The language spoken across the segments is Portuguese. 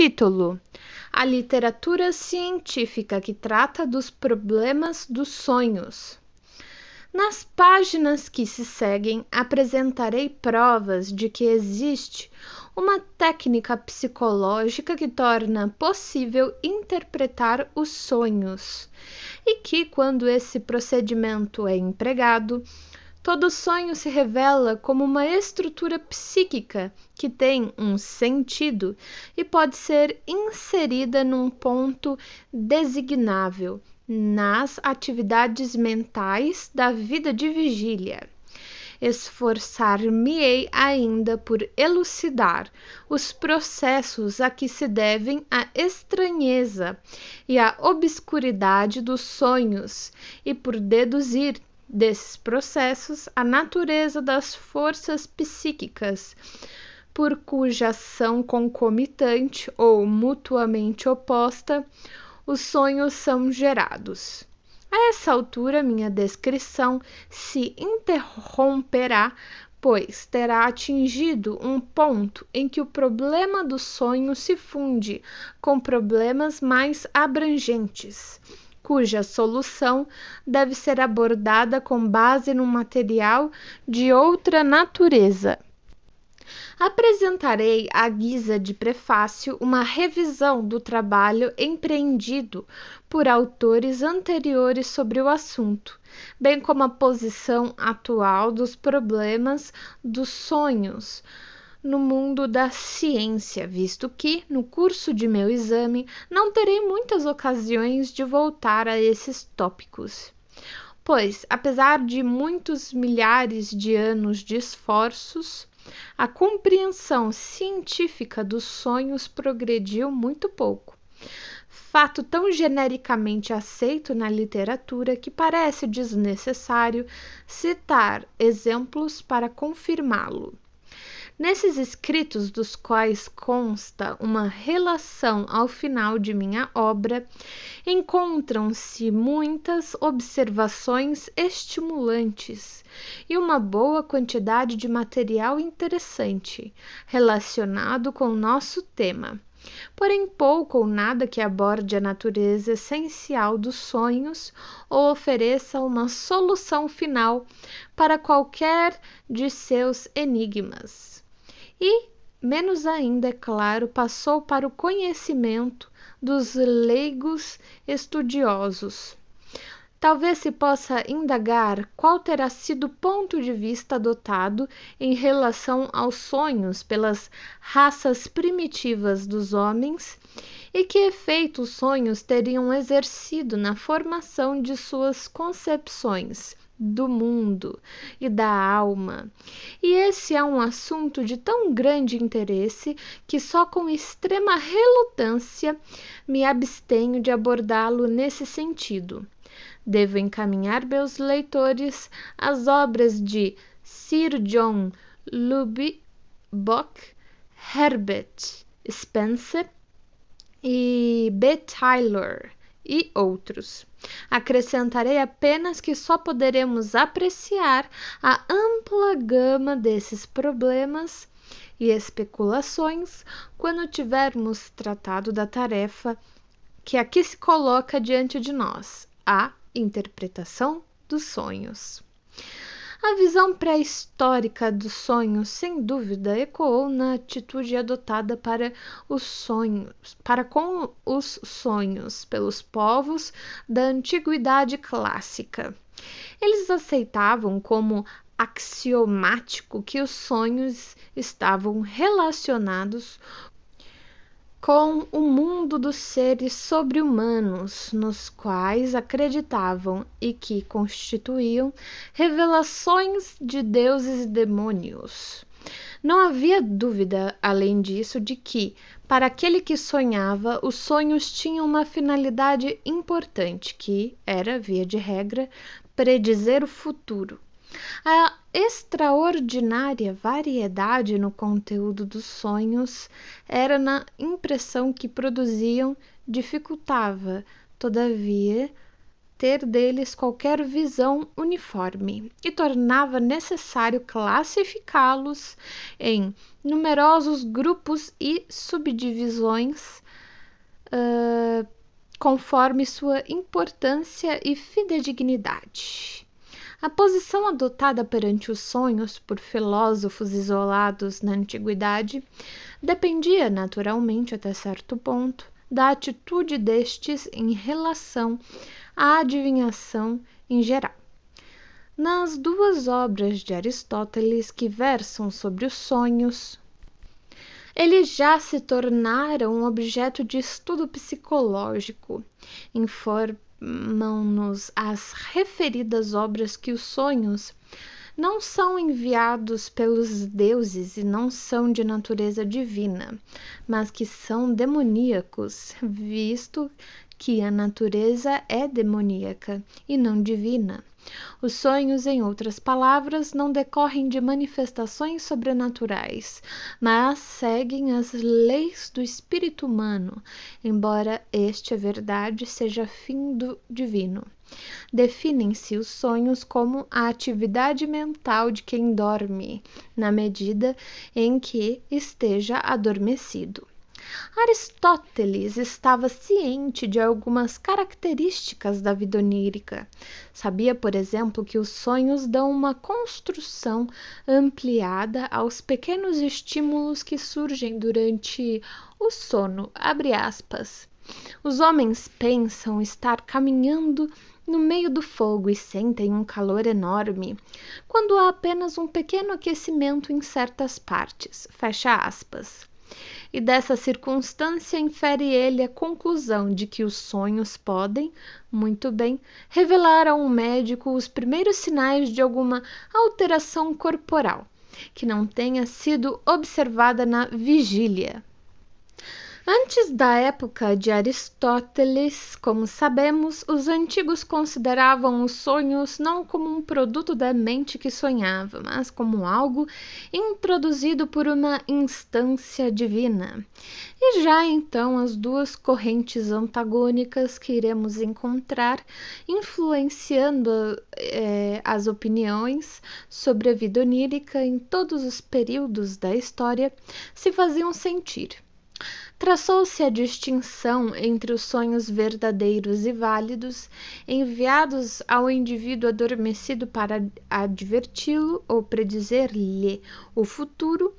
Título: A literatura científica que trata dos problemas dos sonhos. Nas páginas que se seguem, apresentarei provas de que existe uma técnica psicológica que torna possível interpretar os sonhos, e que, quando esse procedimento é empregado, todo sonho se revela como uma estrutura psíquica que tem um sentido e pode ser inserida num ponto designável nas atividades mentais da vida de vigília. Esforçar-me-ei ainda por elucidar os processos a que se devem a estranheza e a obscuridade dos sonhos e por deduzir desses processos a natureza das forças psíquicas por cuja ação concomitante ou mutuamente oposta os sonhos são gerados. A essa altura, minha descrição se interromperá, pois terá atingido um ponto em que o problema do sonho se funde com problemas mais abrangentes, cuja solução deve ser abordada com base num material de outra natureza. Apresentarei, à guisa de prefácio, uma revisão do trabalho empreendido por autores anteriores sobre o assunto, bem como a posição atual dos problemas dos sonhos no mundo da ciência, visto que, no curso de meu exame, não terei muitas ocasiões de voltar a esses tópicos. Pois, apesar de muitos milhares de anos de esforços, a compreensão científica dos sonhos progrediu muito pouco, fato tão genericamente aceito na literatura que parece desnecessário citar exemplos para confirmá-lo. Nesses escritos, dos quais consta uma relação ao final de minha obra, encontram-se muitas observações estimulantes e uma boa quantidade de material interessante relacionado com o nosso tema, porém pouco ou nada que aborde a natureza essencial dos sonhos ou ofereça uma solução final para qualquer de seus enigmas. E, menos ainda, é claro, passou para o conhecimento dos leigos estudiosos. Talvez se possa indagar qual terá sido o ponto de vista adotado em relação aos sonhos pelas raças primitivas dos homens e que efeito os sonhos teriam exercido na formação de suas concepções do mundo e da alma. E esse é um assunto de tão grande interesse que só com extrema relutância me abstenho de abordá-lo nesse sentido. Devo encaminhar meus leitores às obras de Sir John Lubbock, Herbert Spencer e B. Taylor e outros. Acrescentarei apenas que só poderemos apreciar a ampla gama desses problemas e especulações quando tivermos tratado da tarefa que aqui se coloca diante de nós, a interpretação dos sonhos. A visão pré-histórica dos sonhos, sem dúvida, ecoou na atitude adotada com os sonhos pelos povos da antiguidade clássica. Eles aceitavam como axiomático que os sonhos estavam relacionados com o mundo dos seres sobre-humanos, nos quais acreditavam e que constituíam revelações de deuses e demônios. Não havia dúvida, além disso, de que, para aquele que sonhava, os sonhos tinham uma finalidade importante, que era, via de regra, predizer o futuro. A extraordinária variedade no conteúdo dos sonhos era na impressão que produziam, dificultava, todavia, ter deles qualquer visão uniforme e tornava necessário classificá-los em numerosos grupos e subdivisões conforme sua importância e fidedignidade. A posição adotada perante os sonhos por filósofos isolados na antiguidade dependia, naturalmente, até certo ponto, da atitude destes em relação à adivinhação em geral. Nas duas obras de Aristóteles que versam sobre os sonhos, eles já se tornaram um objeto de estudo psicológico. Informam-nos as referidas obras que os sonhos não são enviados pelos deuses e não são de natureza divina, mas que são demoníacos, visto que a natureza é demoníaca e não divina. Os sonhos, em outras palavras, não decorrem de manifestações sobrenaturais, mas seguem as leis do espírito humano, embora este, a verdade, seja fim do divino. Definem-se os sonhos como a atividade mental de quem dorme, na medida em que esteja adormecido. Aristóteles estava ciente de algumas características da vida onírica. Sabia, por exemplo, que os sonhos dão uma construção ampliada aos pequenos estímulos que surgem durante o sono. Abre aspas. Os homens pensam estar caminhando no meio do fogo e sentem um calor enorme, quando há apenas um pequeno aquecimento em certas partes. Fecha aspas. E dessa circunstância infere ele a conclusão de que os sonhos podem, muito bem, revelar a um médico os primeiros sinais de alguma alteração corporal, que não tenha sido observada na vigília. Antes da época de Aristóteles, como sabemos, os antigos consideravam os sonhos não como um produto da mente que sonhava, mas como algo introduzido por uma instância divina. E já então as duas correntes antagônicas que iremos encontrar, influenciando as opiniões sobre a vida onírica em todos os períodos da história, se faziam sentir. Traçou-se a distinção entre os sonhos verdadeiros e válidos, enviados ao indivíduo adormecido para adverti-lo ou predizer-lhe o futuro,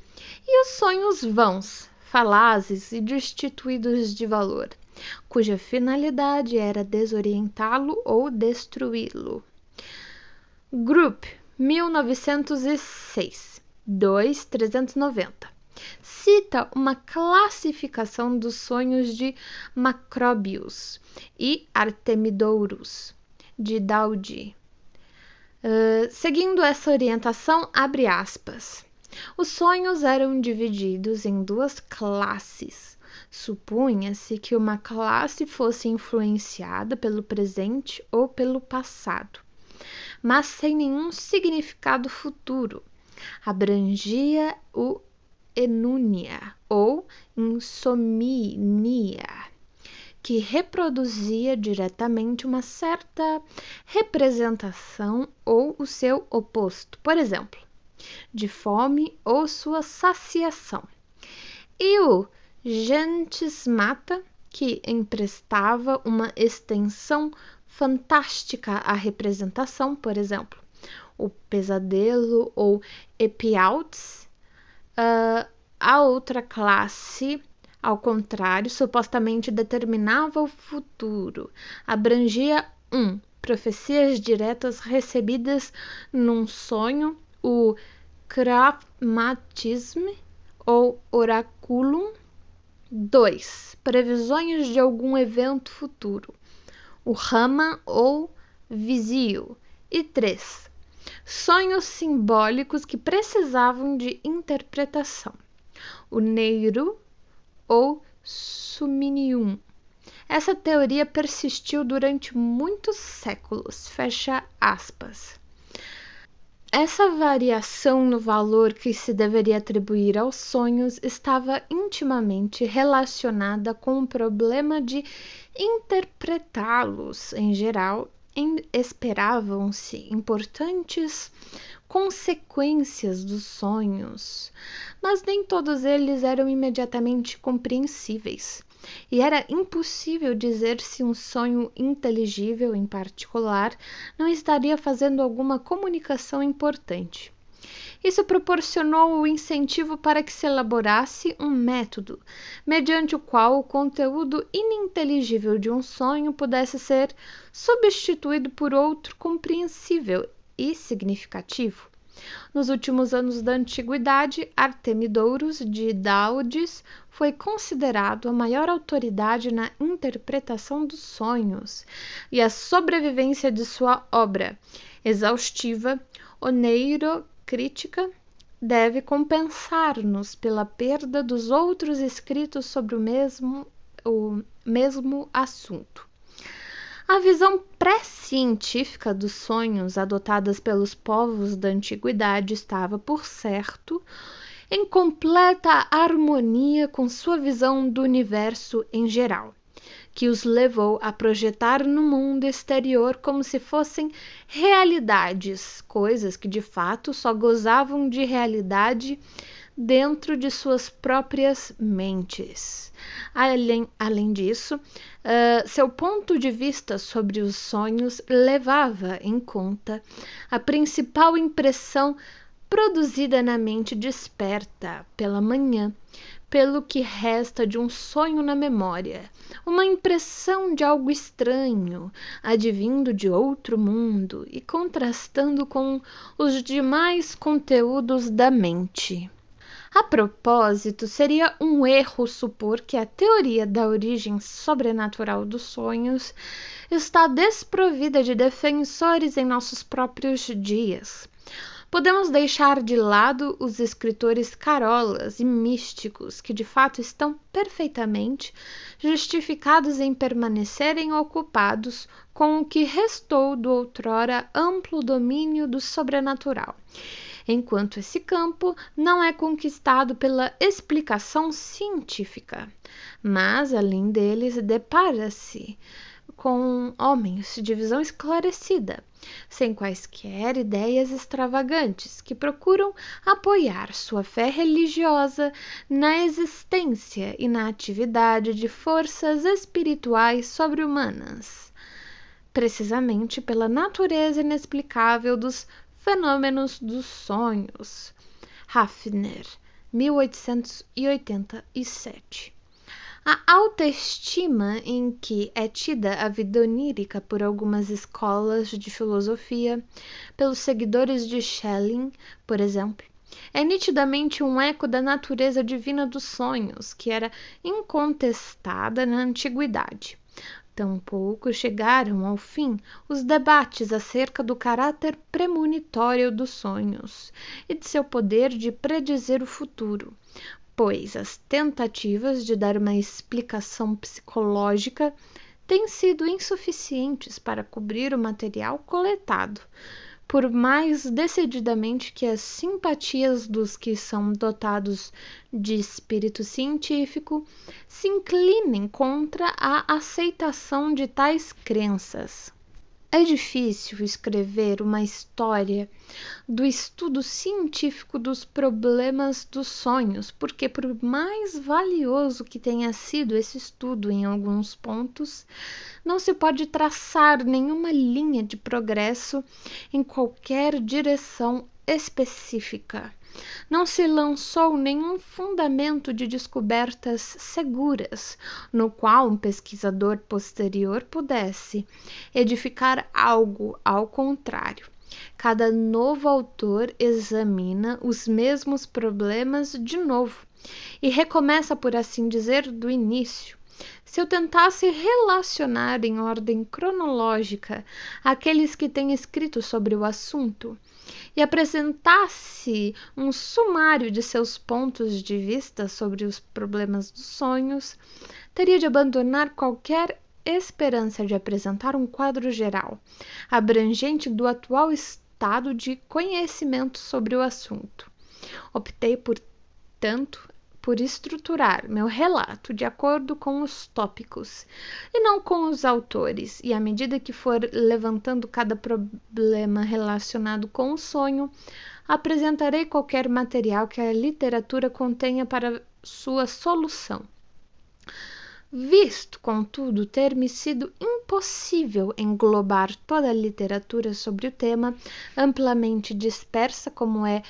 e os sonhos vãos, falazes e destituídos de valor, cuja finalidade era desorientá-lo ou destruí-lo. Group, 1906, 2.390. Cita uma classificação dos sonhos de Macrobius e Artemidorus, de Daudie. Seguindo essa orientação, abre aspas. Os sonhos eram divididos em duas classes. Supunha-se que uma classe fosse influenciada pelo presente ou pelo passado, mas sem nenhum significado futuro. Abrangia o enúnia ou insomnia, que reproduzia diretamente uma certa representação ou o seu oposto, por exemplo, de fome ou sua saciação. E o gentismata, que emprestava uma extensão fantástica à representação, por exemplo, o pesadelo ou epialtes. A outra classe, ao contrário, supostamente determinava o futuro. Abrangia 1. Profecias diretas recebidas num sonho, o Kraphmatisme ou Oraculum. 2. Previsões de algum evento futuro, o Rama ou Vizio. E 3. Sonhos simbólicos que precisavam de interpretação, o Neiru ou Suminium. Essa teoria persistiu durante muitos séculos, fecha aspas. Essa variação no valor que se deveria atribuir aos sonhos estava intimamente relacionada com o problema de interpretá-los em geral esperavam-se importantes consequências dos sonhos, mas nem todos eles eram imediatamente compreensíveis, e era impossível dizer se um sonho inteligível em particular não estaria fazendo alguma comunicação importante. Isso proporcionou o incentivo para que se elaborasse um método, mediante o qual o conteúdo ininteligível de um sonho pudesse ser substituído por outro compreensível e significativo. Nos últimos anos da antiguidade, Artemidorus de Daudes foi considerado a maior autoridade na interpretação dos sonhos, e a sobrevivência de sua obra exaustiva, Oneirocritica, deve compensar-nos pela perda dos outros escritos sobre o mesmo assunto. A visão pré-científica dos sonhos adotadas pelos povos da antiguidade estava, por certo, em completa harmonia com sua visão do universo em geral, que os levou a projetar no mundo exterior como se fossem realidades, coisas que de fato só gozavam de realidade dentro de suas próprias mentes. Além disso, seu ponto de vista sobre os sonhos levava em conta a principal impressão produzida na mente desperta pela manhã, pelo que resta de um sonho na memória, uma impressão de algo estranho, advindo de outro mundo e contrastando com os demais conteúdos da mente. A propósito, seria um erro supor que a teoria da origem sobrenatural dos sonhos está desprovida de defensores em nossos próprios dias. Podemos deixar de lado os escritores carolas e místicos que de fato estão perfeitamente justificados em permanecerem ocupados com o que restou do outrora amplo domínio do sobrenatural, enquanto esse campo não é conquistado pela explicação científica. Mas, além deles, depara-se com homens de visão esclarecida, sem quaisquer ideias extravagantes, que procuram apoiar sua fé religiosa na existência e na atividade de forças espirituais sobre-humanas, precisamente pela natureza inexplicável dos fenômenos dos sonhos. Hafner, 1887. A autoestima em que é tida a vida onírica por algumas escolas de filosofia, pelos seguidores de Schelling, por exemplo, é nitidamente um eco da natureza divina dos sonhos, que era incontestada na antiguidade. Tampouco chegaram ao fim os debates acerca do caráter premonitório dos sonhos e de seu poder de predizer o futuro, pois as tentativas de dar uma explicação psicológica têm sido insuficientes para cobrir o material coletado, por mais decididamente que as simpatias dos que são dotados de espírito científico se inclinem contra a aceitação de tais crenças. É difícil escrever uma história do estudo científico dos problemas dos sonhos, porque, por mais valioso que tenha sido esse estudo em alguns pontos, não se pode traçar nenhuma linha de progresso em qualquer direção específica. Não se lançou nenhum fundamento de descobertas seguras, no qual um pesquisador posterior pudesse edificar algo ao contrário. Cada novo autor examina os mesmos problemas de novo e recomeça, por assim dizer, do início. Se eu tentasse relacionar em ordem cronológica aqueles que têm escrito sobre o assunto e apresentasse um sumário de seus pontos de vista sobre os problemas dos sonhos, teria de abandonar qualquer esperança de apresentar um quadro geral, abrangente do atual estado de conhecimento sobre o assunto. Optei, portanto, por estruturar meu relato de acordo com os tópicos e não com os autores, e à medida que for levantando cada problema relacionado com o sonho, apresentarei qualquer material que a literatura contenha para sua solução. Visto, contudo, ter me sido impossível englobar toda a literatura sobre o tema, amplamente dispersa como é,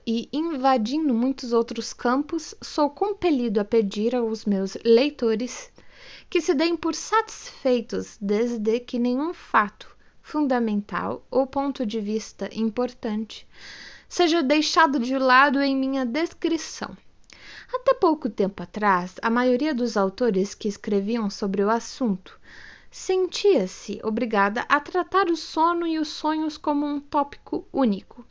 e invadindo muitos outros campos, sou compelido a pedir aos meus leitores que se deem por satisfeitos desde que nenhum fato fundamental ou ponto de vista importante seja deixado de lado em minha descrição. Até pouco tempo atrás, a maioria dos autores que escreviam sobre o assunto sentia-se obrigada a tratar o sono e os sonhos como um tópico único,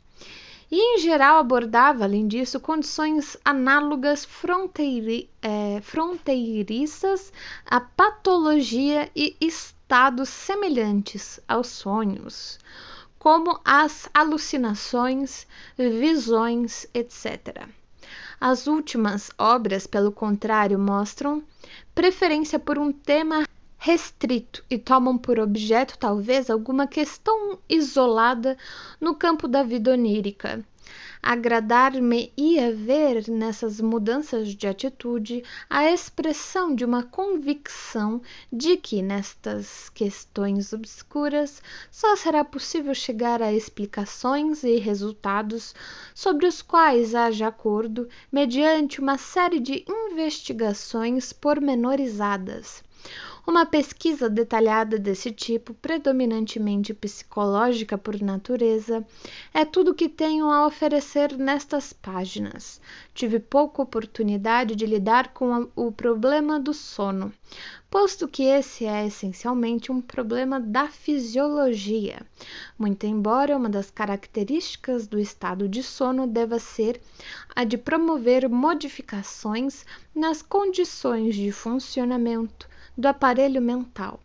e em geral abordava, além disso, condições análogas fronteiriças à patologia e estados semelhantes aos sonhos, como as alucinações, visões, etc. As últimas obras, pelo contrário, mostram preferência por um tema restrito e tomam por objeto talvez alguma questão isolada no campo da vida onírica. Agradar-me-ia ver nessas mudanças de atitude a expressão de uma convicção de que nestas questões obscuras só será possível chegar a explicações e resultados sobre os quais haja acordo mediante uma série de investigações pormenorizadas. Uma pesquisa detalhada desse tipo, predominantemente psicológica por natureza, é tudo o que tenho a oferecer nestas páginas. Tive pouca oportunidade de lidar com o problema do sono, posto que esse é essencialmente um problema da fisiologia, muito embora uma das características do estado de sono deva ser a de promover modificações nas condições de funcionamento do aparelho mental.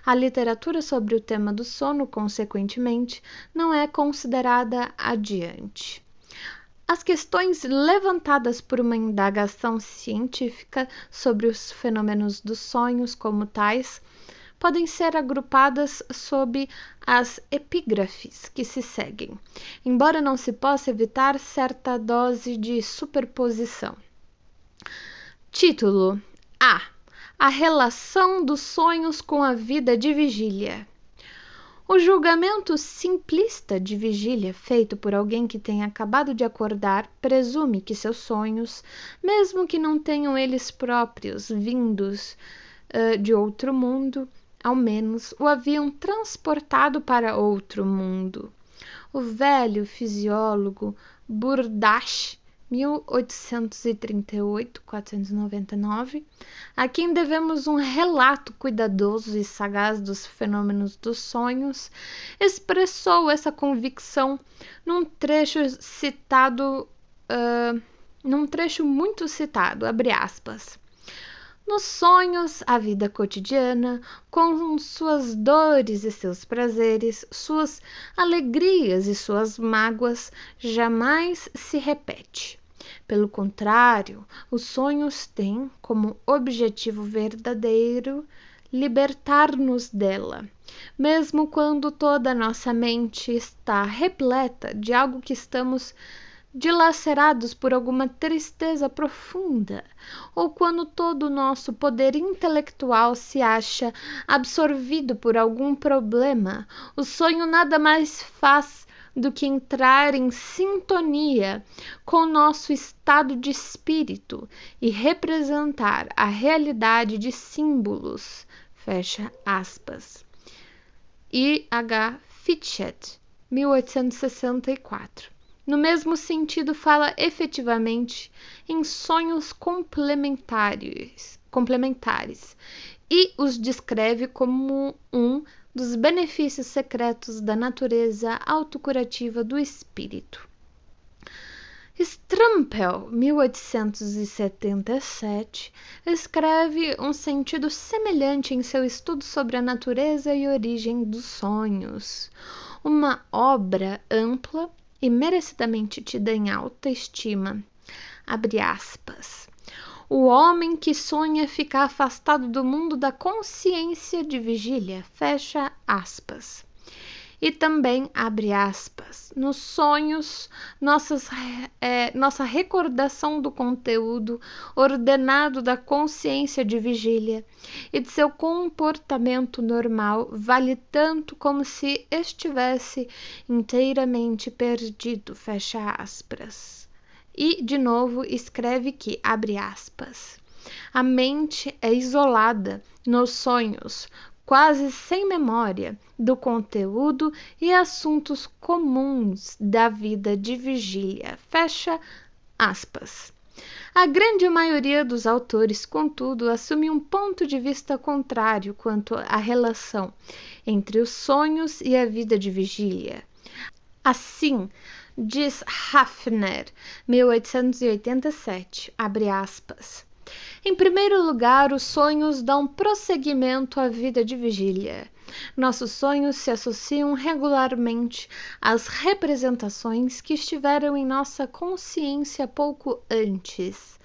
A literatura sobre o tema do sono, consequentemente, não é considerada adiante. As questões levantadas por uma indagação científica sobre os fenômenos dos sonhos como tais podem ser agrupadas sob as epígrafes que se seguem, embora não se possa evitar certa dose de superposição. Título: A relação dos sonhos com a vida de vigília. O julgamento simplista de vigília feito por alguém que tenha acabado de acordar presume que seus sonhos, mesmo que não tenham eles próprios vindos de outro mundo, ao menos o haviam transportado para outro mundo. O velho fisiólogo Burdach, 1838-499, a quem devemos um relato cuidadoso e sagaz dos fenômenos dos sonhos, expressou essa convicção num trecho muito citado, abre aspas. Nos sonhos, a vida cotidiana, com suas dores e seus prazeres, suas alegrias e suas mágoas, jamais se repete. Pelo contrário, os sonhos têm como objetivo verdadeiro libertar-nos dela, mesmo quando toda a nossa mente está repleta de algo que estamos dilacerados por alguma tristeza profunda, ou quando todo o nosso poder intelectual se acha absorvido por algum problema, o sonho nada mais faz do que entrar em sintonia com o nosso estado de espírito e representar a realidade de símbolos. Fecha aspas. I. H. Fitchett, 1864. No mesmo sentido, fala efetivamente em sonhos complementares e os descreve como um dos benefícios secretos da natureza autocurativa do espírito. Strampel, 1877, escreve um sentido semelhante em seu estudo sobre a natureza e origem dos sonhos, uma obra ampla e merecidamente tida em alta estima. abre aspas. O homem que sonha ficar afastado do mundo da consciência de vigília, fecha aspas. E também, abre aspas, nos sonhos, nossa recordação do conteúdo ordenado da consciência de vigília e de seu comportamento normal vale tanto como se estivesse inteiramente perdido, fecha aspas. E, de novo, escreve que, abre aspas, a mente é isolada nos sonhos, quase sem memória do conteúdo e assuntos comuns da vida de vigília, fecha aspas. A grande maioria dos autores, contudo, assume um ponto de vista contrário quanto à relação entre os sonhos e a vida de vigília. Assim, diz Hafner, 1887, abre aspas, em primeiro lugar, os sonhos dão prosseguimento à vida de vigília. Nossos sonhos se associam regularmente às representações que estiveram em nossa consciência pouco antes.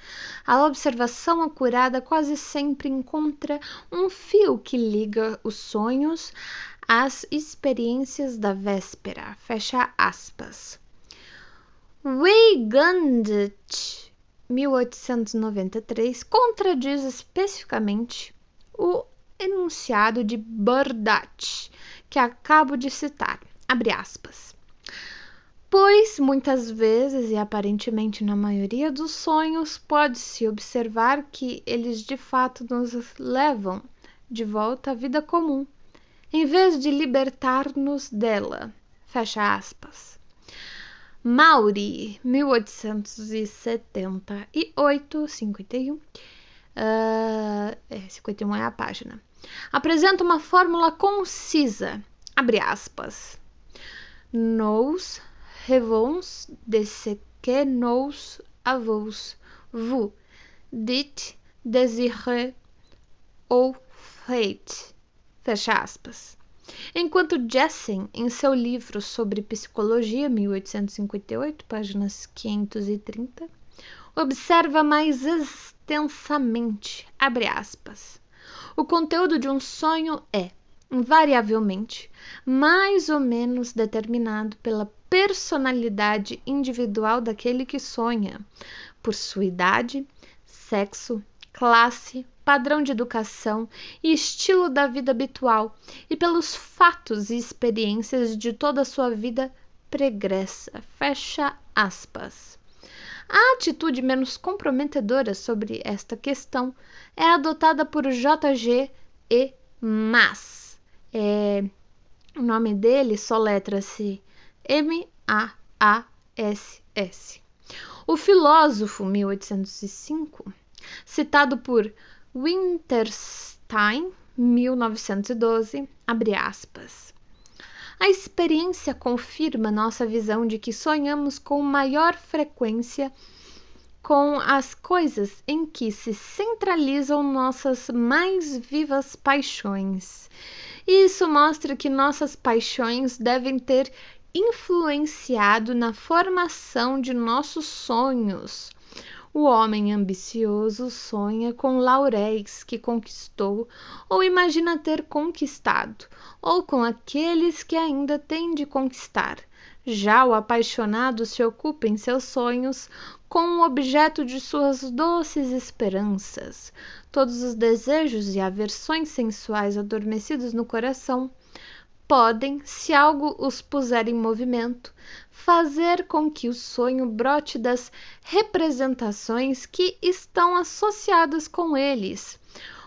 A observação acurada quase sempre encontra um fio que liga os sonhos às experiências da véspera. Fecha aspas. Weygandit 1893 contradiz especificamente o enunciado de Burdach, que acabo de citar, abre aspas. Pois, muitas vezes, e aparentemente na maioria dos sonhos, pode-se observar que eles de fato nos levam de volta à vida comum, em vez de libertar-nos dela, fecha aspas. Maury, 1878, 51, 51 é a página, apresenta uma fórmula concisa, abre aspas, nous rêvons de ce que nous avons vu, dit, désiré ou fait, fecha aspas. Enquanto Jessen, em seu livro sobre psicologia, 1858, páginas 530, observa mais extensamente, abre aspas, o conteúdo de um sonho é, invariavelmente, mais ou menos determinado pela personalidade individual daquele que sonha, por sua idade, sexo, classe, padrão de educação e estilo da vida habitual, e pelos fatos e experiências de toda a sua vida pregressa. Fecha aspas. A atitude menos comprometedora sobre esta questão é adotada por J.G. E. Maas. O nome dele soletra-se M-A-A-S-S. O filósofo, 1805, citado por Winterstein, 1912, abre aspas. A experiência confirma nossa visão de que sonhamos com maior frequência com as coisas em que se centralizam nossas mais vivas paixões. Isso mostra que nossas paixões devem ter influenciado na formação de nossos sonhos. O homem ambicioso sonha com lauréis que conquistou ou imagina ter conquistado, ou com aqueles que ainda tem de conquistar. Já o apaixonado se ocupa em seus sonhos com o objeto de suas doces esperanças. Todos os desejos e aversões sensuais adormecidos no coração podem, se algo os puser em movimento, fazer com que o sonho brote das representações que estão associadas com eles,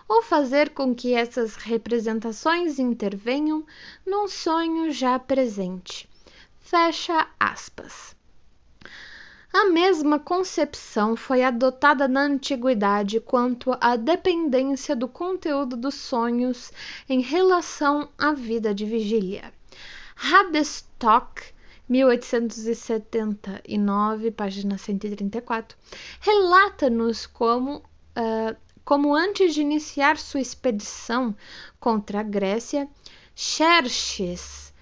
ou fazer com que essas representações intervenham num sonho já presente. Fecha aspas. A mesma concepção foi adotada na antiguidade quanto à dependência do conteúdo dos sonhos em relação à vida de vigília. Radstock, 1879, página 134, relata-nos como antes de iniciar sua expedição contra a Grécia, Xerxes,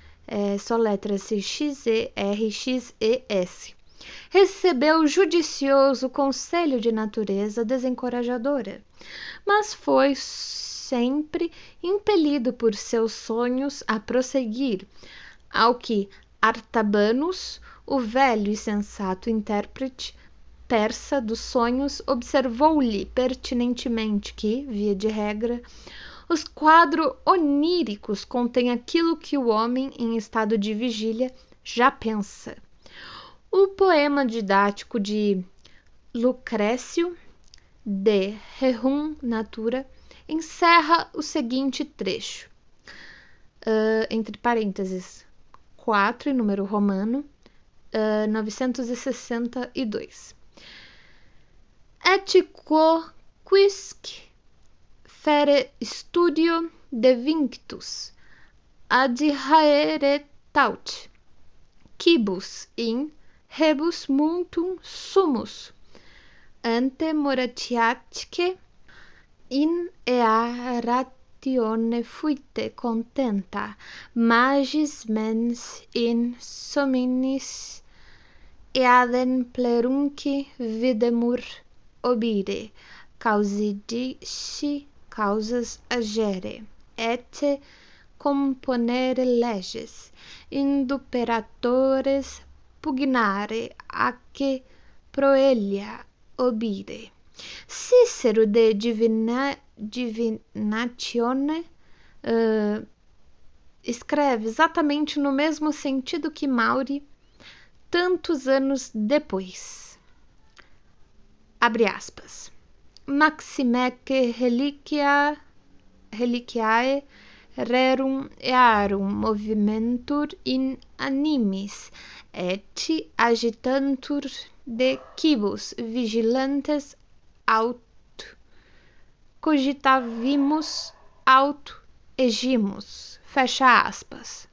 soletra-se Xerxes, Recebeu judicioso conselho de natureza desencorajadora, mas foi sempre impelido por seus sonhos a prosseguir, ao que Artabanos, o velho e sensato intérprete persa dos sonhos, observou-lhe pertinentemente que, via de regra, os quadros oníricos contêm aquilo que o homem em estado de vigília já pensa. O poema didático de Lucrécio de Rerum Natura encerra o seguinte trecho, entre parênteses, 4 em número romano, 962. Et quoquisque fere studio de vinctus adhaere taut, quibus in rebus multum sumus ante moratiaque in ea ratione fuite contenta magis mens in somnis eadem plerunci videmur obire causidici causas agere et componere leges induperatores pugnare ac proelia obire. Cícero de Divinatione escreve exatamente no mesmo sentido que Maury, tantos anos depois. Abre aspas. Maximece reliquiae rerum earum movimentur in animis et agitantur de quibus vigilantes aut cogitavimus aut egimus. Fecha aspas.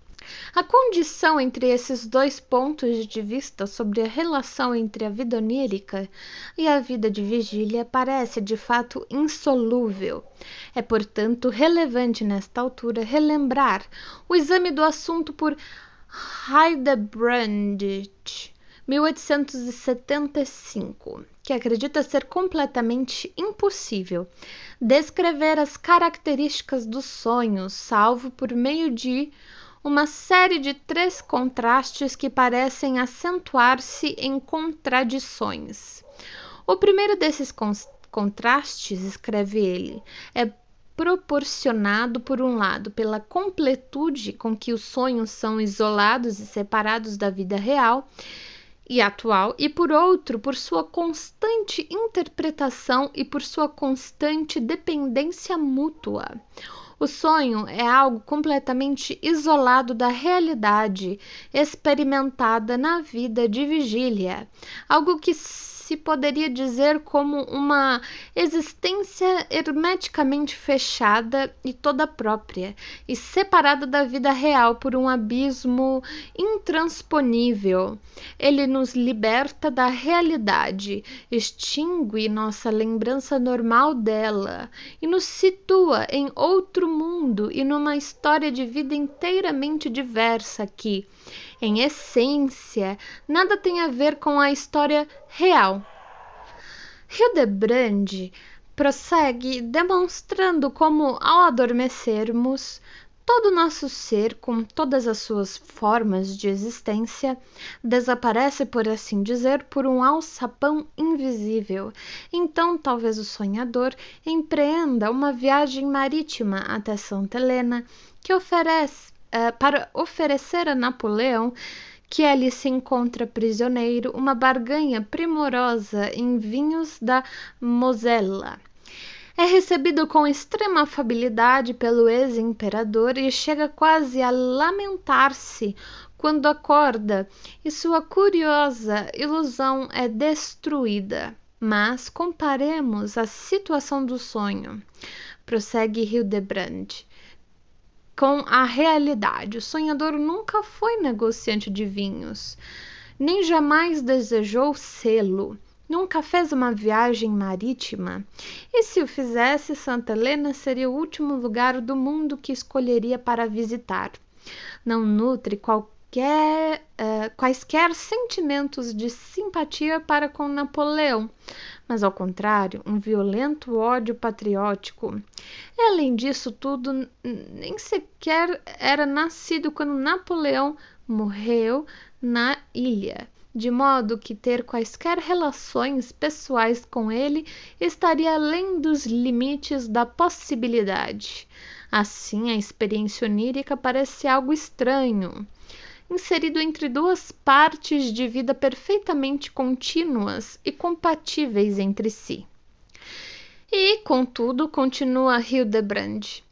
A condição entre esses dois pontos de vista sobre a relação entre a vida onírica e a vida de vigília parece de fato insolúvel. É, portanto, relevante nesta altura relembrar o exame do assunto por Hildebrand, 1875, que acredita ser completamente impossível descrever as características dos sonhos, salvo por meio de uma série de 3 contrastes que parecem acentuar-se em contradições. O primeiro desses contrastes, escreve ele, é proporcionado, por um lado, pela completude com que os sonhos são isolados e separados da vida real e atual, e por outro, por sua constante interpretação e por sua constante dependência mútua. O sonho é algo completamente isolado da realidade experimentada na vida de vigília, algo que se poderia dizer como uma existência hermeticamente fechada e toda própria, e separada da vida real por um abismo intransponível. Ele nos liberta da realidade, extingue nossa lembrança normal dela e nos situa em outro mundo e numa história de vida inteiramente diversa que, em essência, nada tem a ver com a história real. Hildebrand prossegue demonstrando como, ao adormecermos, todo o nosso ser, com todas as suas formas de existência, desaparece, por assim dizer, por um alçapão invisível. Então, talvez o sonhador empreenda uma viagem marítima até Santa Helena, que para oferecer a Napoleão, que ali se encontra prisioneiro, uma barganha primorosa em vinhos da Mosela. É recebido com extrema afabilidade pelo ex-imperador e chega quase a lamentar-se quando acorda e sua curiosa ilusão é destruída. Mas comparemos a situação do sonho, prossegue Hildebrand, com a realidade. O sonhador nunca foi negociante de vinhos, nem jamais desejou sê-lo. Nunca fez uma viagem marítima, e se o fizesse, Santa Helena seria o último lugar do mundo que escolheria para visitar. Não nutre quaisquer sentimentos de simpatia para com Napoleão, mas ao contrário, um violento ódio patriótico. E, além disso tudo, nem sequer era nascido quando Napoleão morreu na ilha, de modo que ter quaisquer relações pessoais com ele estaria além dos limites da possibilidade. Assim, a experiência onírica parece algo estranho, inserido entre duas partes de vida perfeitamente contínuas e compatíveis entre si. E, contudo, continua Hildebrand,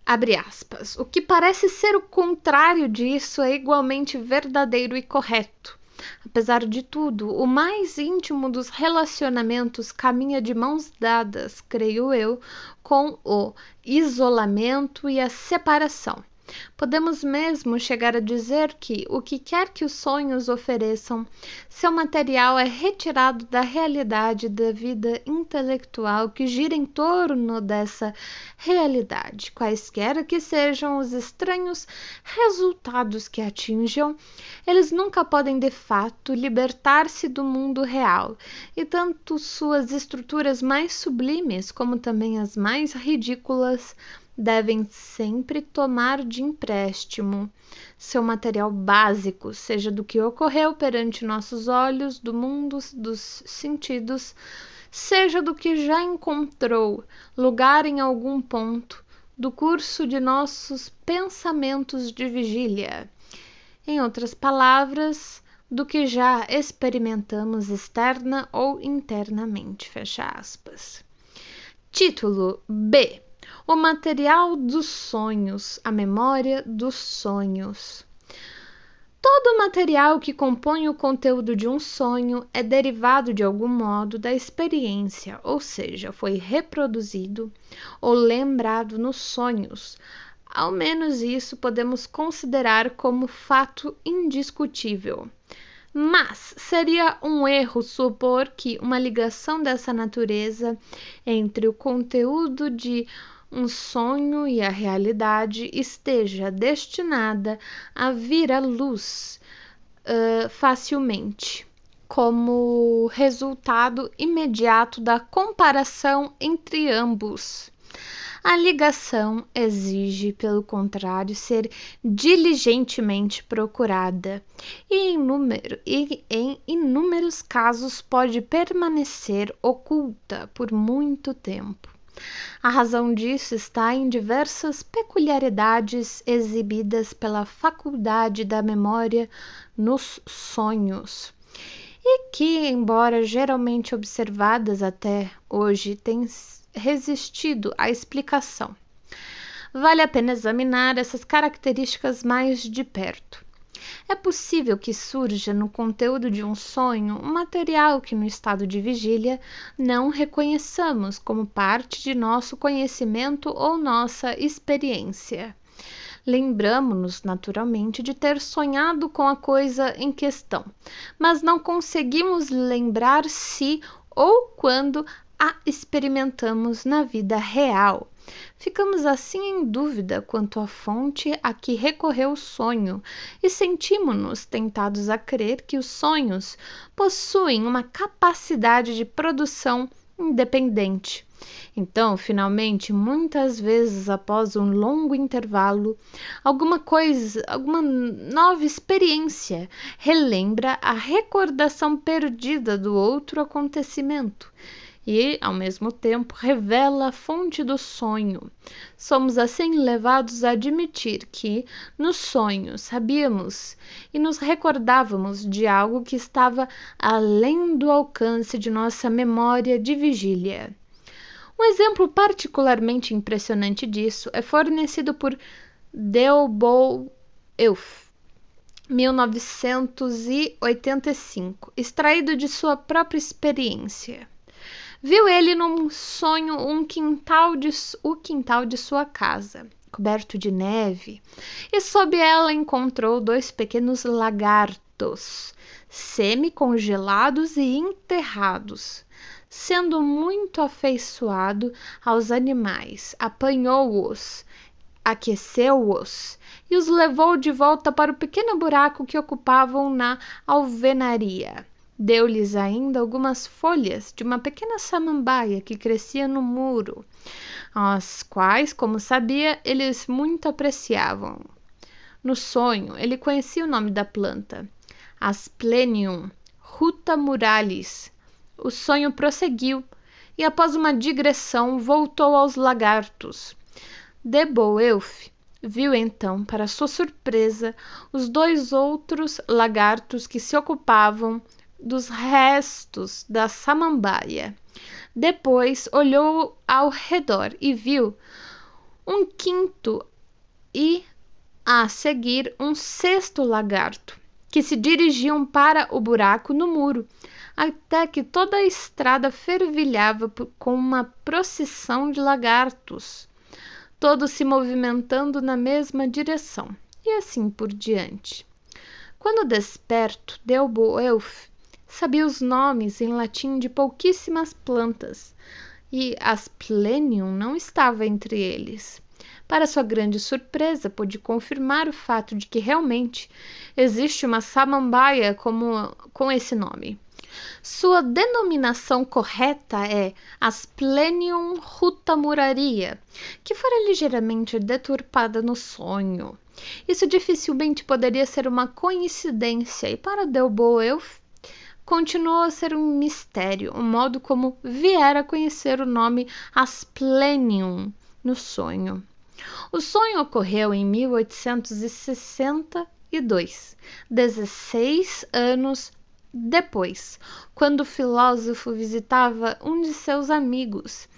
abre aspas, o que parece ser o contrário disso é igualmente verdadeiro e correto. Apesar de tudo, o mais íntimo dos relacionamentos caminha de mãos dadas, creio eu, com o isolamento e a separação. Podemos mesmo chegar a dizer que, o que quer que os sonhos ofereçam, seu material é retirado da realidade da vida intelectual que gira em torno dessa realidade, quaisquer que sejam os estranhos resultados que atinjam, eles nunca podem de fato libertar-se do mundo real, e tanto suas estruturas mais sublimes como também as mais ridículas devem sempre tomar de empréstimo seu material básico, seja do que ocorreu perante nossos olhos, do mundo dos sentidos, seja do que já encontrou lugar em algum ponto do curso de nossos pensamentos de vigília. Em outras palavras, do que já experimentamos externa ou internamente. Fecha aspas. Título B. O material dos sonhos, a memória dos sonhos. Todo o material que compõe o conteúdo de um sonho é derivado de algum modo da experiência, ou seja, foi reproduzido ou lembrado nos sonhos. Ao menos isso podemos considerar como fato indiscutível. Mas seria um erro supor que uma ligação dessa natureza entre o conteúdo de um sonho e a realidade esteja destinada a vir à luz facilmente, como resultado imediato da comparação entre ambos. A ligação exige, pelo contrário, ser diligentemente procurada e em inúmeros casos pode permanecer oculta por muito tempo. A razão disso está em diversas peculiaridades exibidas pela faculdade da memória nos sonhos, e que, embora geralmente observadas até hoje, têm resistido à explicação. Vale a pena examinar essas características mais de perto. É possível que surja no conteúdo de um sonho um material que no estado de vigília não reconheçamos como parte de nosso conhecimento ou nossa experiência. Lembramo-nos naturalmente de ter sonhado com a coisa em questão, mas não conseguimos lembrar se ou quando a experimentamos na vida real. Ficamos assim em dúvida quanto à fonte a que recorreu o sonho e sentimos-nos tentados a crer que os sonhos possuem uma capacidade de produção independente. Então, finalmente, muitas vezes após um longo intervalo, alguma nova experiência relembra a recordação perdida do outro acontecimento e, ao mesmo tempo, revela a fonte do sonho. Somos assim levados a admitir que, no sonho, sabíamos e nos recordávamos de algo que estava além do alcance de nossa memória de vigília. Um exemplo particularmente impressionante disso é fornecido por Theobald Elf, 1985, extraído de sua própria experiência. Viu ele num sonho o quintal de sua casa, coberto de neve, e sob ela encontrou 2 pequenos lagartos, semi-congelados e enterrados. Sendo muito afeiçoado aos animais, apanhou-os aqueceu-os e os levou de volta para o pequeno buraco que ocupavam na alvenaria. Deu-lhes ainda algumas folhas de uma pequena samambaia que crescia no muro, as quais, como sabia, eles muito apreciavam. No sonho, ele conhecia o nome da planta, Asplenium rutamuralis. O sonho prosseguiu e, após uma digressão, voltou aos lagartos. De Beowulf viu então, para sua surpresa, os 2 outros lagartos que se ocupavam dos restos da samambaia. Depois olhou ao redor e viu um quinto e, a seguir, um 6º lagarto, que se dirigiam para o buraco no muro, até que toda a estrada fervilhava com uma procissão de lagartos, todos se movimentando na mesma direção, e assim por diante. Quando desperto, Beowulf sabia os nomes em latim de pouquíssimas plantas, e Asplenium não estava entre eles. Para sua grande surpresa, pôde confirmar o fato de que realmente existe uma samambaia com esse nome. Sua denominação correta é Asplenium rutamuraria, que fora ligeiramente deturpada no sonho. Isso dificilmente poderia ser uma coincidência, e para Beowulf continuou a ser um mistério o modo como viera a conhecer o nome Asplenium no sonho. O sonho ocorreu em 1862, 16 anos depois, quando o filósofo visitava um de seus amigos.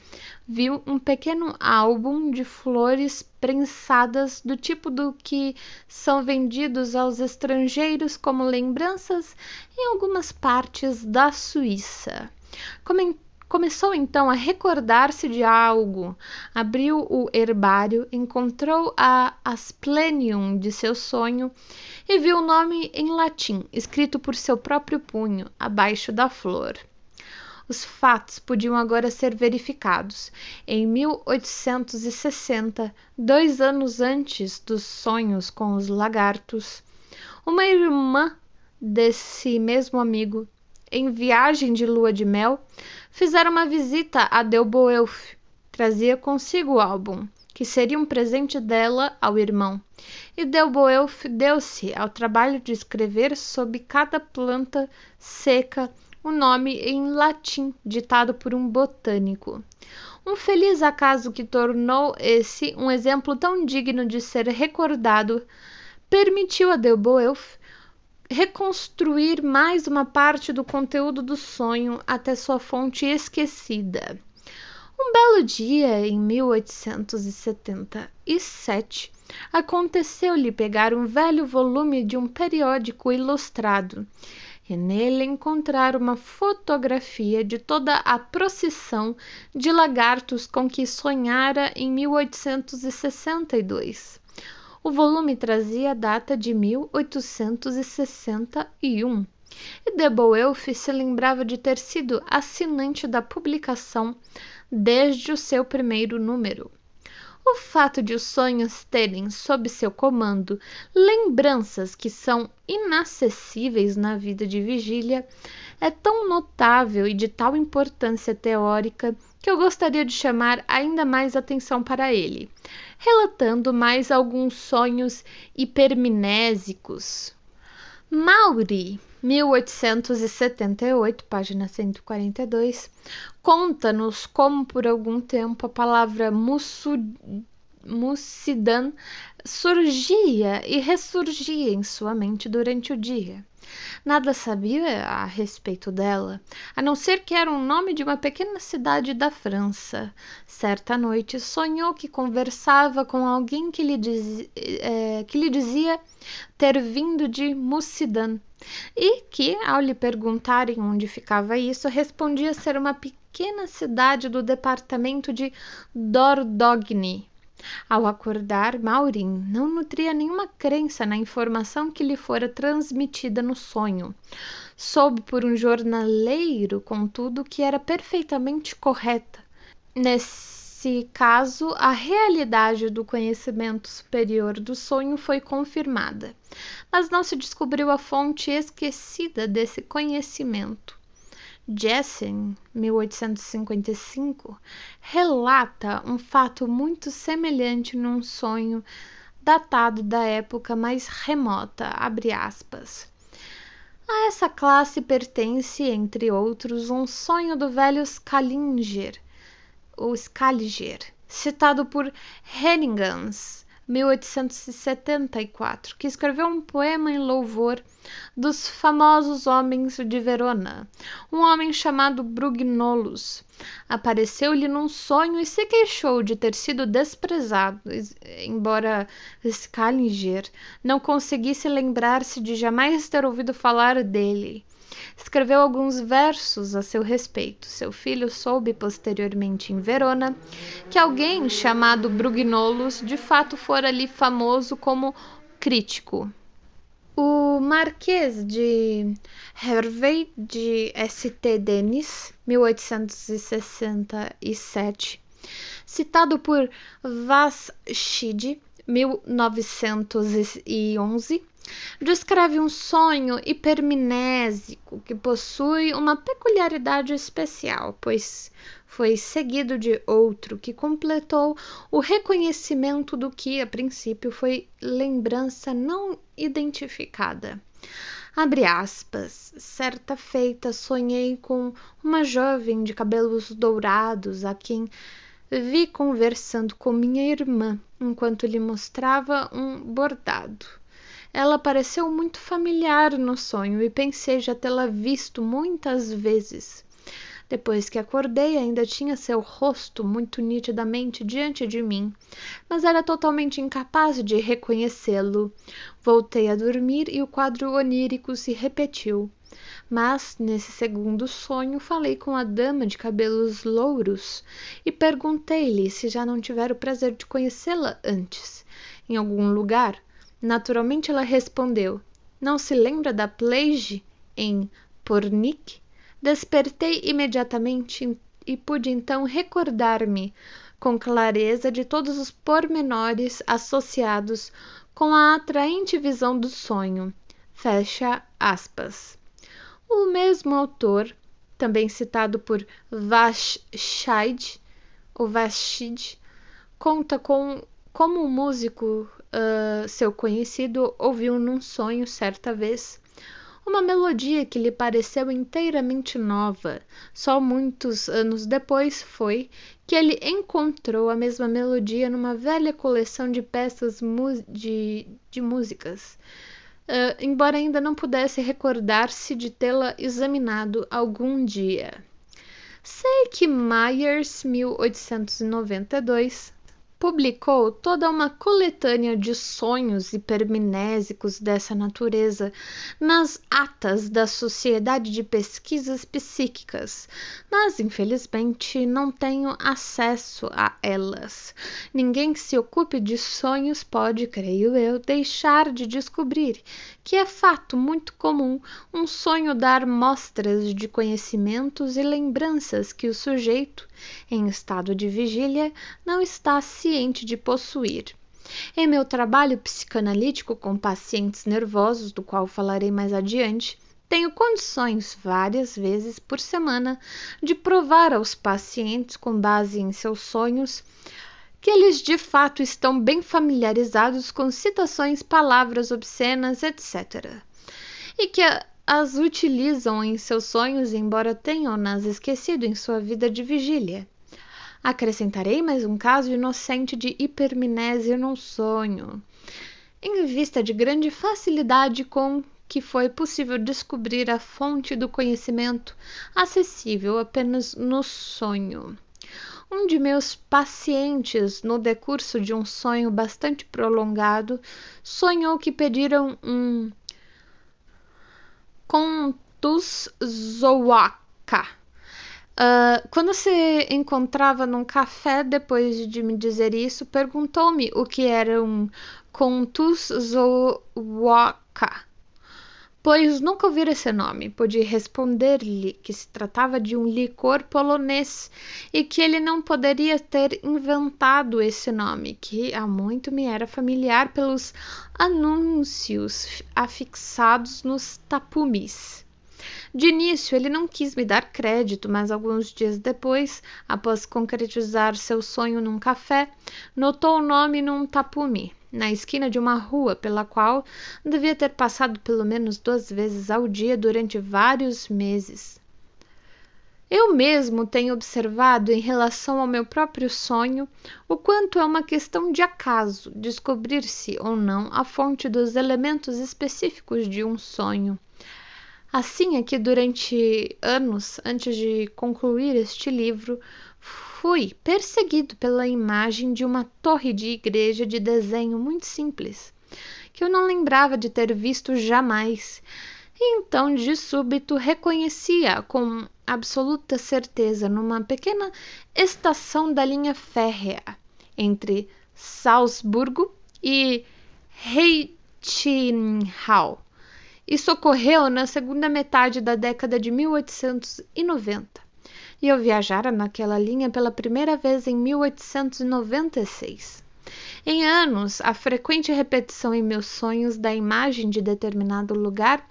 Viu um pequeno álbum de flores prensadas do tipo do que são vendidos aos estrangeiros como lembranças em algumas partes da Suíça. Começou então a recordar-se de algo. Abriu o herbário, encontrou a Asplenium de seu sonho e viu o nome em latim, escrito por seu próprio punho, abaixo da flor. Os fatos podiam agora ser verificados. Em 1860, 2 anos antes dos sonhos com os lagartos, uma irmã desse mesmo amigo, em viagem de lua de mel, fizeram uma visita a Beowulf. Trazia consigo o álbum, que seria um presente dela ao irmão, e Beowulf deu-se ao trabalho de escrever sob cada planta seca o nome em latim ditado por um botânico. Um feliz acaso que tornou esse um exemplo tão digno de ser recordado permitiu a Beowulf reconstruir mais uma parte do conteúdo do sonho até sua fonte esquecida. Um belo dia, em 1877, aconteceu-lhe pegar um velho volume de um periódico ilustrado e nele encontrar uma fotografia de toda a procissão de lagartos com que sonhara em 1862. O volume trazia a data de 1861 e Beowulf se lembrava de ter sido assinante da publicação desde o seu primeiro número. O fato de os sonhos terem sob seu comando lembranças que são inacessíveis na vida de vigília é tão notável e de tal importância teórica que eu gostaria de chamar ainda mais atenção para ele, relatando mais alguns sonhos hipermnésicos. Maury, 1878, página 142, conta-nos como por algum tempo a palavra Mussidan surgia e ressurgia em sua mente durante o dia. Nada sabia a respeito dela, a não ser que era o nome de uma pequena cidade da França. Certa noite sonhou que conversava com alguém que lhe dizia ter vindo de Mussidan e que, ao lhe perguntarem onde ficava isso, respondia ser uma pequena cidade do departamento de Dordogne. Ao acordar, Maurin não nutria nenhuma crença na informação que lhe fora transmitida no sonho. Soube por um jornaleiro, contudo, que era perfeitamente correta. Nesse Nesse caso, a realidade do conhecimento superior do sonho foi confirmada, mas não se descobriu a fonte esquecida desse conhecimento. Jessen, 1855, relata um fato muito semelhante num sonho datado da época mais remota, abre aspas. A essa classe pertence, entre outros, um sonho do velho Scaliger, citado por Hennigans, 1874, que escreveu um poema em louvor dos famosos homens de Verona. Um homem chamado Brugnolus apareceu-lhe num sonho e se queixou de ter sido desprezado, embora Scaliger não conseguisse lembrar-se de jamais ter ouvido falar dele. Escreveu alguns versos a seu respeito. Seu filho soube posteriormente em Verona que alguém chamado Brugnolus de fato fora ali famoso como crítico. O Marquês de Hervey de St. Denis, 1867, citado por Vashid, 1911, descreve um sonho hipermnésico que possui uma peculiaridade especial, pois foi seguido de outro que completou o reconhecimento do que, a princípio, foi lembrança não identificada. Abre aspas. Certa feita sonhei com uma jovem de cabelos dourados a quem vi conversando com minha irmã enquanto lhe mostrava um bordado. Ela pareceu muito familiar no sonho e pensei já tê-la visto muitas vezes. Depois que acordei, ainda tinha seu rosto muito nitidamente diante de mim, mas era totalmente incapaz de reconhecê-lo. Voltei a dormir e o quadro onírico se repetiu. Mas, nesse segundo sonho, falei com a dama de cabelos louros e perguntei-lhe se já não tivera o prazer de conhecê-la antes, em algum lugar. Naturalmente ela respondeu: não se lembra da Plage em Pornic? Despertei imediatamente e pude então recordar-me com clareza de todos os pormenores associados com a atraente visão do sonho. Fecha aspas. O mesmo autor, também citado por Vashid, conta como um músico seu conhecido ouviu num sonho certa vez uma melodia que lhe pareceu inteiramente nova. Só muitos anos depois foi que ele encontrou a mesma melodia numa velha coleção de peças de músicas, embora ainda não pudesse recordar-se de tê-la examinado algum dia. Sei que Myers, 1892, publicou toda uma coletânea de sonhos hipermnésicos dessa natureza nas atas da Sociedade de Pesquisas Psíquicas, mas infelizmente não tenho acesso a elas. Ninguém que se ocupe de sonhos pode, creio eu, deixar de descobrir que é fato muito comum um sonho dar mostras de conhecimentos e lembranças que o sujeito, em estado de vigília, não está ciente de possuir. Em meu trabalho psicanalítico com pacientes nervosos, do qual falarei mais adiante, tenho condições, várias vezes por semana, de provar aos pacientes, com base em seus sonhos, que eles de fato estão bem familiarizados com citações, palavras obscenas, etc. E que as utilizam em seus sonhos, embora tenham-nas esquecido em sua vida de vigília. Acrescentarei mais um caso inocente de hipermnésia num sonho, em vista de grande facilidade com que foi possível descobrir a fonte do conhecimento acessível apenas no sonho. Um de meus pacientes, no decurso de um sonho bastante prolongado, sonhou que pediram um contus zoaca. Quando se encontrava num café, depois de me dizer isso, perguntou-me o que era um contus zoaca. pois nunca ouvira esse nome. Pude responder-lhe que se tratava de um licor polonês e que ele não poderia ter inventado esse nome, que há muito me era familiar pelos anúncios afixados nos tapumes. De início, ele não quis me dar crédito, mas alguns dias depois, após concretizar seu sonho num café, notou o nome num tapume, na esquina de uma rua pela qual devia ter passado pelo menos 2 vezes ao dia durante vários meses. Eu mesmo tenho observado em relação ao meu próprio sonho o quanto é uma questão de acaso descobrir-se ou não a fonte dos elementos específicos de um sonho. Assim é que durante anos, antes de concluir este livro, fui perseguido pela imagem de uma torre de igreja de desenho muito simples, que eu não lembrava de ter visto jamais, e então de súbito reconhecia com absoluta certeza numa pequena estação da linha férrea entre Salzburgo e Reichenau. Isso ocorreu na segunda metade da década de 1890, e eu viajara naquela linha pela primeira vez em 1896. Em anos, a frequente repetição em meus sonhos da imagem de determinado lugar,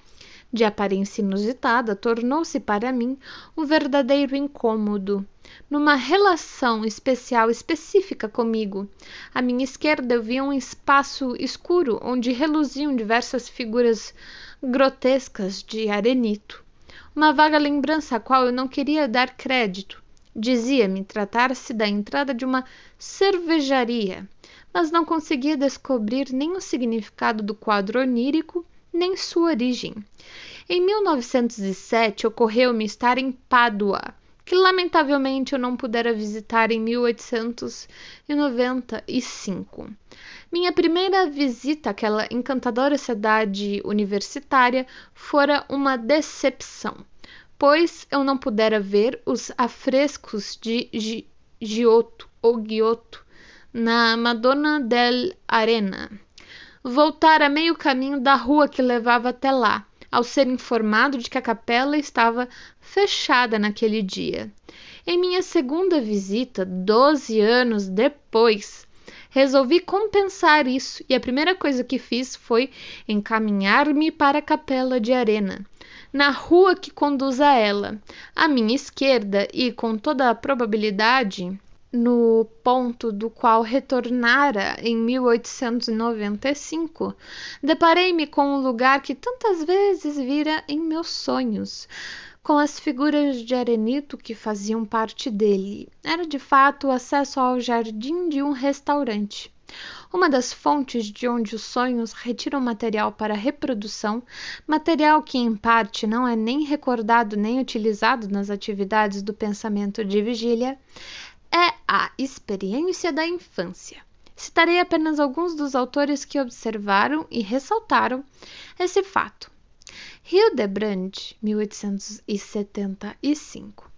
de aparência inusitada, tornou-se para mim um verdadeiro incômodo. Numa relação específica comigo, à minha esquerda eu via um espaço escuro onde reluziam diversas figuras grotescas de arenito. Uma vaga lembrança à qual eu não queria dar crédito. Dizia-me tratar-se da entrada de uma cervejaria, mas não conseguia descobrir nem o significado do quadro onírico, nem sua origem. Em 1907 ocorreu-me estar em Pádua, que lamentavelmente eu não pudera visitar em 1895. Minha primeira visita àquela encantadora cidade universitária fora uma decepção, pois eu não pudera ver os afrescos de Giotto na Madonna dell'Arena. Voltara meio caminho da rua que levava até lá, ao ser informado de que a capela estava fechada naquele dia. Em minha segunda visita, 12 anos depois, resolvi compensar isso e a primeira coisa que fiz foi encaminhar-me para a capela de Arena, na rua que conduz a ela, à minha esquerda e, com toda a probabilidade, no ponto do qual retornara em 1895, deparei-me com um lugar que tantas vezes vira em meus sonhos, com as figuras de arenito que faziam parte dele. Era de fato o acesso ao jardim de um restaurante. Uma das fontes de onde os sonhos retiram material para reprodução, material que em parte não é nem recordado nem utilizado nas atividades do pensamento de vigília, é a experiência da infância. Citarei apenas alguns dos autores que observaram e ressaltaram esse fato. Hildebrand, 1875,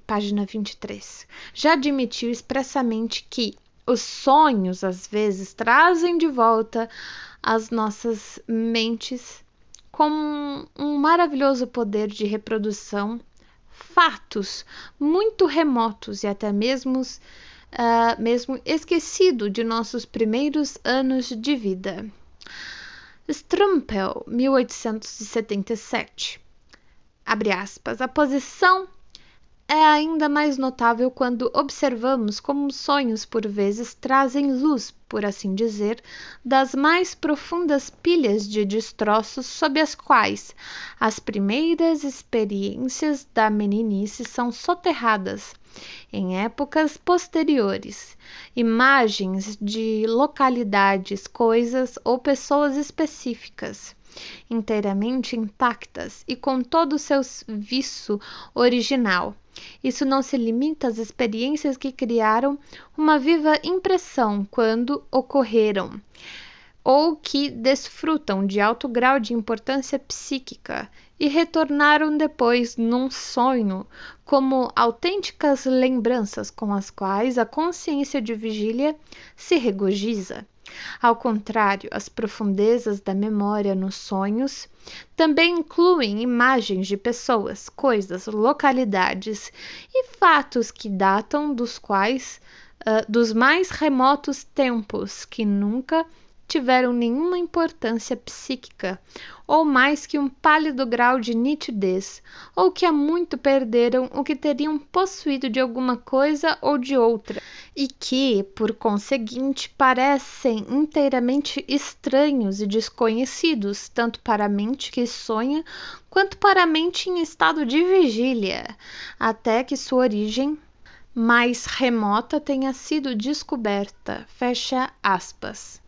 página 23, já admitiu expressamente que os sonhos, às vezes, trazem de volta às nossas mentes, com um maravilhoso poder de reprodução, fatos muito remotos e até mesmo esquecido de nossos primeiros anos de vida. Strumpel, 1877. Abre aspas. A posição é ainda mais notável quando observamos como os sonhos por vezes trazem luz, por assim dizer, das mais profundas pilhas de destroços sob as quais as primeiras experiências da meninice são soterradas em épocas posteriores. Imagens de localidades, coisas ou pessoas específicas, inteiramente intactas e com todo o seu viço original. Isso não se limita às experiências que criaram uma viva impressão quando ocorreram, ou que desfrutam de alto grau de importância psíquica e retornaram depois num sonho como autênticas lembranças com as quais a consciência de vigília se regozija. Ao contrário, as profundezas da memória nos sonhos também incluem imagens de pessoas, coisas, localidades e fatos que datam dos mais remotos tempos, que nunca tiveram nenhuma importância psíquica, ou mais que um pálido grau de nitidez, ou que há muito perderam o que teriam possuído de alguma coisa ou de outra, e que, por conseguinte, parecem inteiramente estranhos e desconhecidos, tanto para a mente que sonha, quanto para a mente em estado de vigília, até que sua origem mais remota tenha sido descoberta. Fecha aspas.